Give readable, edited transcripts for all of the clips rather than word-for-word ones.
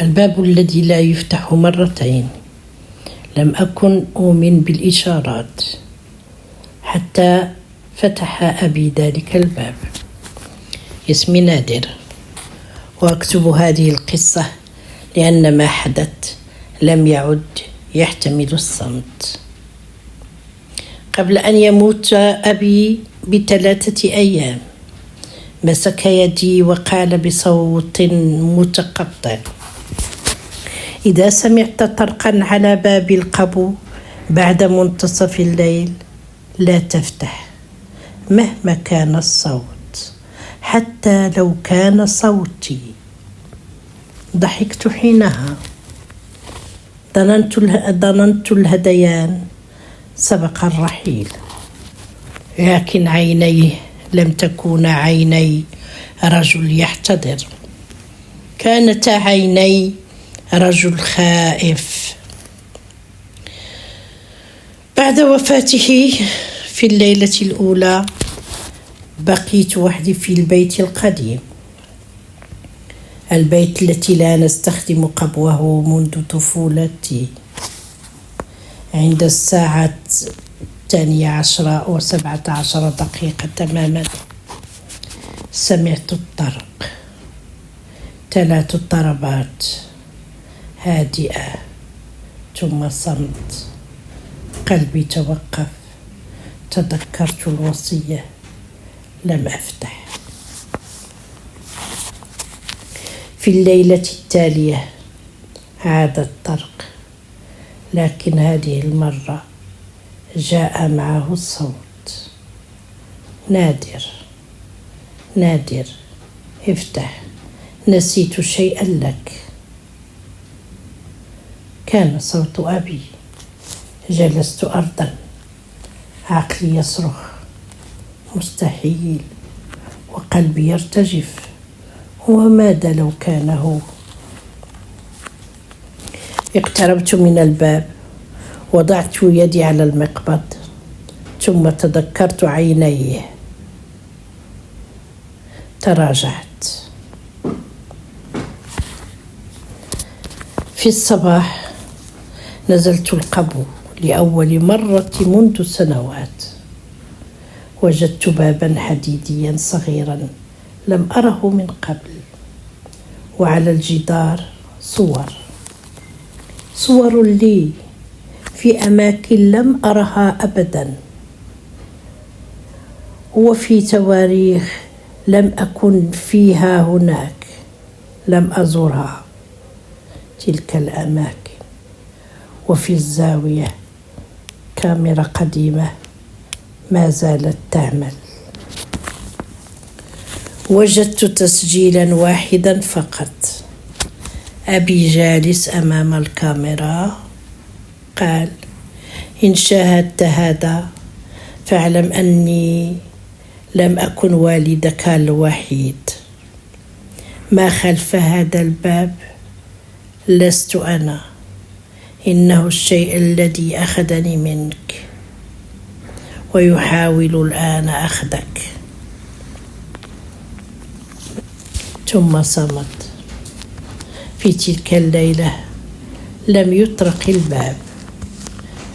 الباب الذي لا يفتح مرتين. لم أكن أؤمن بالإشارات حتى فتح أبي ذلك الباب. اسمي نادر، وأكتب هذه القصة لأن ما حدث لم يعد يحتمل الصمت. قبل أن يموت أبي ب3 أيام مسك يدي وقال بصوت متقطع: إذا سمعت طرقا على باب القبو بعد منتصف الليل لا تفتح مهما كان الصوت، حتى لو كان صوتي. ضحكت حينها. ظننت الهذيان سبق الرحيل، لكن عينيه لم تكونا عيني رجل يحتضر، كانتا عيني رجل خائف. بعد وفاته في الليلة الأولى بقيت وحدي في البيت القديم، البيت التي لا نستخدم قبوه منذ طفولتي. عند الساعة 12 و17 دقيقة تماما سمعت الطرق، 3 ضربات هادئة ثم صمت. قلبي توقف. تذكرت الوصية، لم أفتح. في الليلة التالية عاد الطرق، لكن هذه المرة جاء معه الصوت: نادر نادر، افتح، نسيت شيئا لك. كان صوت أبي. جلست أرضا، عقلي يصرخ: مستحيل، وقلبي يرتجف. وماذا لو كان هو؟ اقتربت من الباب، وضعت يدي على المقبض، ثم تذكرت عينيه. تراجعت. في الصباح نزلت القبو لأول مرة منذ سنوات. وجدت بابا حديديا صغيرا لم أره من قبل، وعلى الجدار صور لي في أماكن لم أرها أبدا، وفي تواريخ لم أكن فيها هناك، لم أزورها تلك الأماكن. وفي الزاوية كاميرا قديمة ما زالت تعمل. وجدت تسجيلا واحدا فقط، أبي جالس أمام الكاميرا. قال: إن شاهدت هذا فاعلم أني لم أكن والدك الوحيد. ما خلف هذا الباب لست أنا، إنه الشيء الذي أخذني منك ويحاول الآن أخذك. ثم صمت. في تلك الليلة لم يطرق الباب،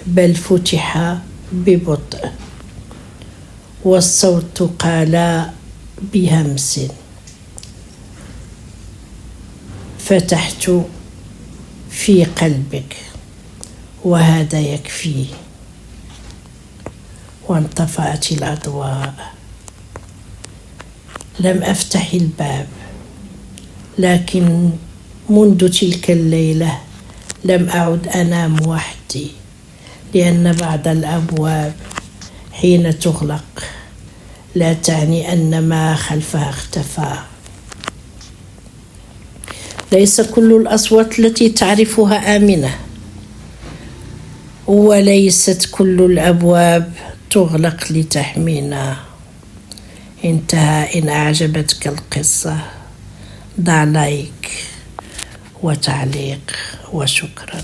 بل فتح ببطء، والصوت قال بهمس: فتحت في قلبك وهذا يكفي. وانطفأت الأضواء. لم أفتح الباب، لكن منذ تلك الليلة لم أعد أنام وحدي، لأن بعض الأبواب حين تغلق لا تعني أن ما خلفها اختفى. ليس كل الأصوات التي تعرفها آمنة، وليست كل الأبواب تغلق لتحمينا. انتهى. إن أعجبتك القصة ضع لايك وتعليق، وشكرا.